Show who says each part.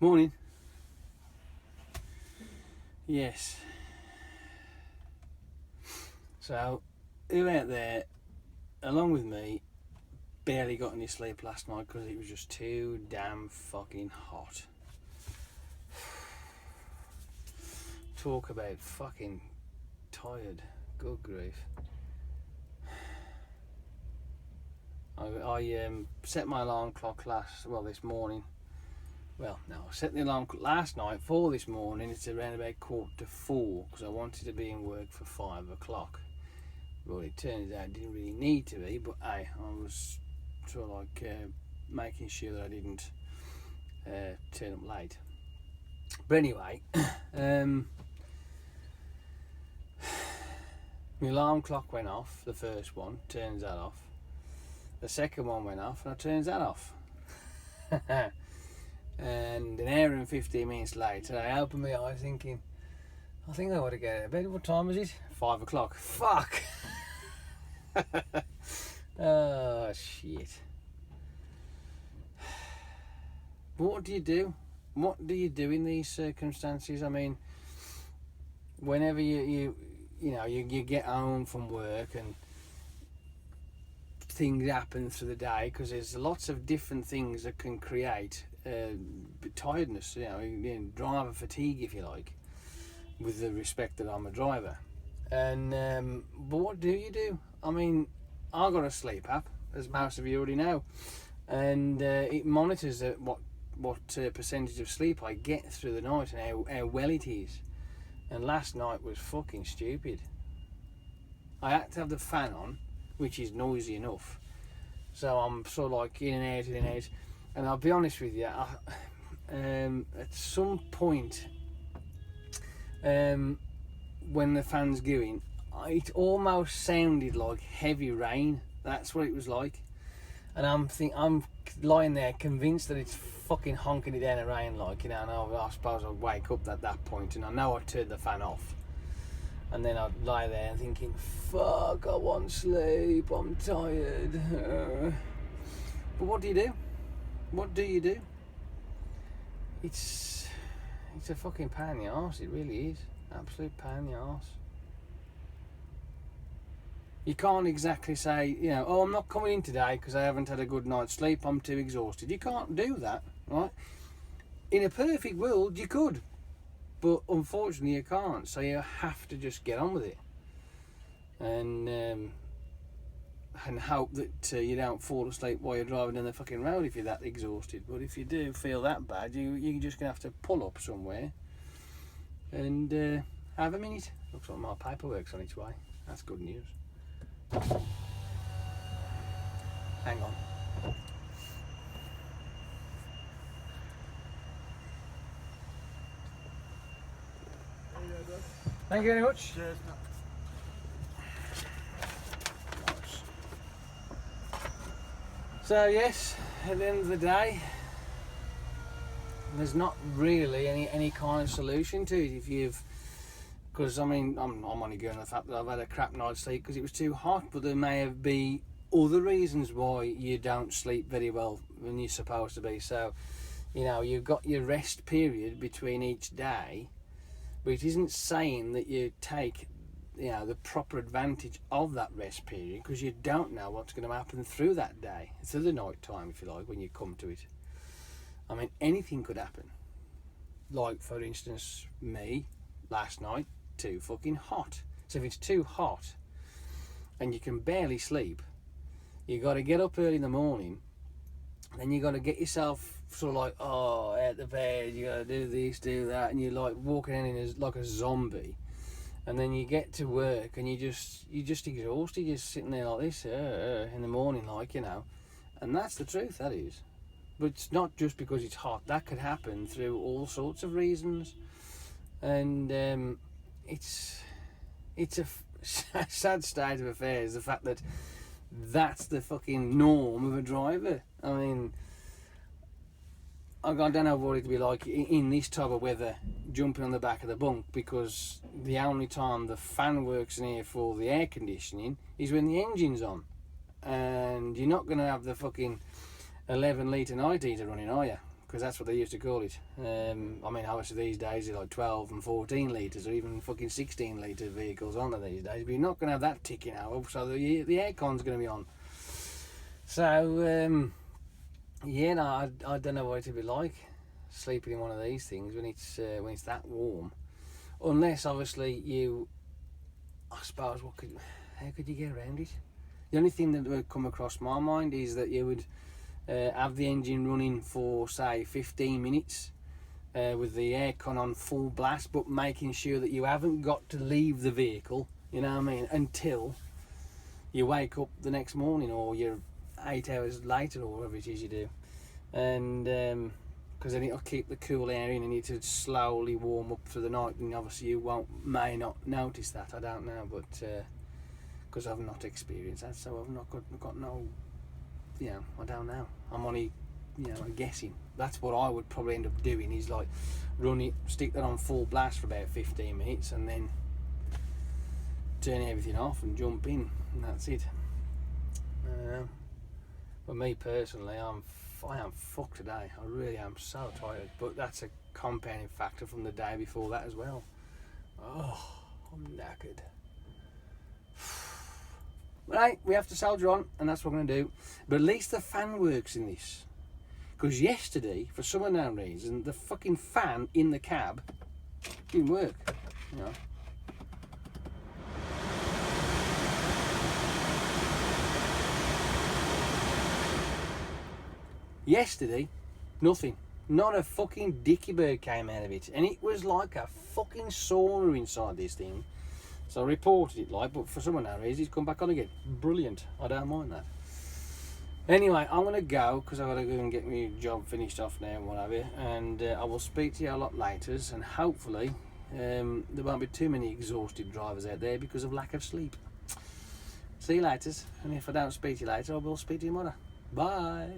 Speaker 1: Morning. Yes. So, who out there, along with me, barely got any sleep last night because it was just too damn fucking hot. Talk about fucking tired. Good grief. I set my alarm clock this morning. Well, no, I set the alarm clock last night for this morning. It's around about 4:45 because I wanted to be in work for 5 o'clock. Well, it turns out it didn't really need to be, but hey, I was sort of like making sure that I didn't turn up late. But anyway, my alarm clock went off, the first one, turns that off. The second one went off and I turns that off. And an hour and 15 minutes later, I opened my eyes thinking, I think I ought to get out of bed. What time is it? 5 o'clock. Fuck! Oh, shit. But what do you do? What do you do in these circumstances? I mean, whenever you get home from work and things happen through the day, because there's lots of different things that can create tiredness, driver fatigue, if you like, with the respect that I'm a driver. And but what do you do? I mean, I got a sleep app, as most of you already know, and it monitors what percentage of sleep I get through the night and how well it is. And last night was fucking stupid. I had to have the fan on, which is noisy enough, so I'm sort of like in and out. And I'll be honest with you, at some point when the fan's going, it almost sounded like heavy rain. That's what it was like. And I'm lying there convinced that it's fucking honking it down the rain, and I suppose I'll wake up at that point, and I know I turned the fan off. And then I'd lie there and thinking, fuck, I want sleep, I'm tired. But what do you do? What do you do? It's a fucking pain in the arse, it really is. Absolute pain in the arse. You can't exactly say, oh, I'm not coming in today because I haven't had a good night's sleep, I'm too exhausted. You can't do that, right? In a perfect world, you could. But unfortunately, you can't. So you have to just get on with it. And hope that you don't fall asleep while you're driving down the fucking road if you're that exhausted. But if you do feel that bad, you're just going to have to pull up somewhere and have a minute. Looks like my paperwork's on its way. That's good news. Hang on. Thank you very much.
Speaker 2: Cheers.
Speaker 1: So yes, at the end of the day, there's not really any kind of solution to it. Because I mean, I'm only going on the fact that I've had a crap night's sleep because it was too hot, but there may have been other reasons why you don't sleep very well when you're supposed to be. So, you've got your rest period between each day, but it isn't saying that you take the proper advantage of that rest period, because you don't know what's going to happen through that day, through the night time, if you like, when you come to it. I mean, anything could happen. Like, for instance, me last night, too fucking hot. So if it's too hot and you can barely sleep, you got to get up early in the morning, and then you got to get yourself sort of like, out the bed, you got to do this, do that, and you're like walking in like a zombie. And then you get to work and you're just exhausted. You're sitting there like this in the morning, and that's the truth, that is. But it's not just because it's hot. That could happen through all sorts of reasons. And it's a sad state of affairs, the fact that that's the fucking norm of a driver. I mean, I don't know what it'd be like in this type of weather, jumping on the back of the bunk, because the only time the fan works in here for the air conditioning is when the engine's on. And you're not going to have the fucking 11 litre night heater running, are you? because that's what they used to call it. I mean, obviously these days they're like 12 and 14 litres or even fucking 16 litre vehicles on these days, but you're not going to have that ticking over, so the aircon's going to be on. So, yeah, no, I don't know what it'd be like sleeping in one of these things when it's that warm. Unless, obviously, I suppose, how could you get around it? The only thing that would come across my mind is that you would have the engine running for, say, 15 minutes with the aircon on full blast, but making sure that you haven't got to leave the vehicle, you know what I mean, until you wake up the next morning, or you're 8 hours later, or whatever it is you do. And because then it'll keep the cool air in and it will slowly warm up for the night, and obviously you may not notice that, I don't know, but because I've not experienced that, so I've not got no, I don't know, I'm only, I'm guessing. That's what I would probably end up doing, is like stick that on full blast for about 15 minutes and then turn everything off and jump in, and that's it. But me personally, I am fucked today. I really am so tired. But that's a compounding factor from the day before that as well. Oh, I'm knackered. But hey, we have to soldier on, and that's what I'm going to do. But at least the fan works in this. Because yesterday, for some unknown reason, the fucking fan in the cab didn't work. Yesterday, nothing. Not a fucking dicky bird came out of it. And it was like a fucking sauna inside this thing. So I reported it but for some unknown reason, it's come back on again. Brilliant. I don't mind that. Anyway, I'm going to go, because I've got to go and get my job finished off now and what have you. And I will speak to you a lot later. And hopefully, there won't be too many exhausted drivers out there because of lack of sleep. See you later. And if I don't speak to you later, I will speak to you tomorrow. Bye.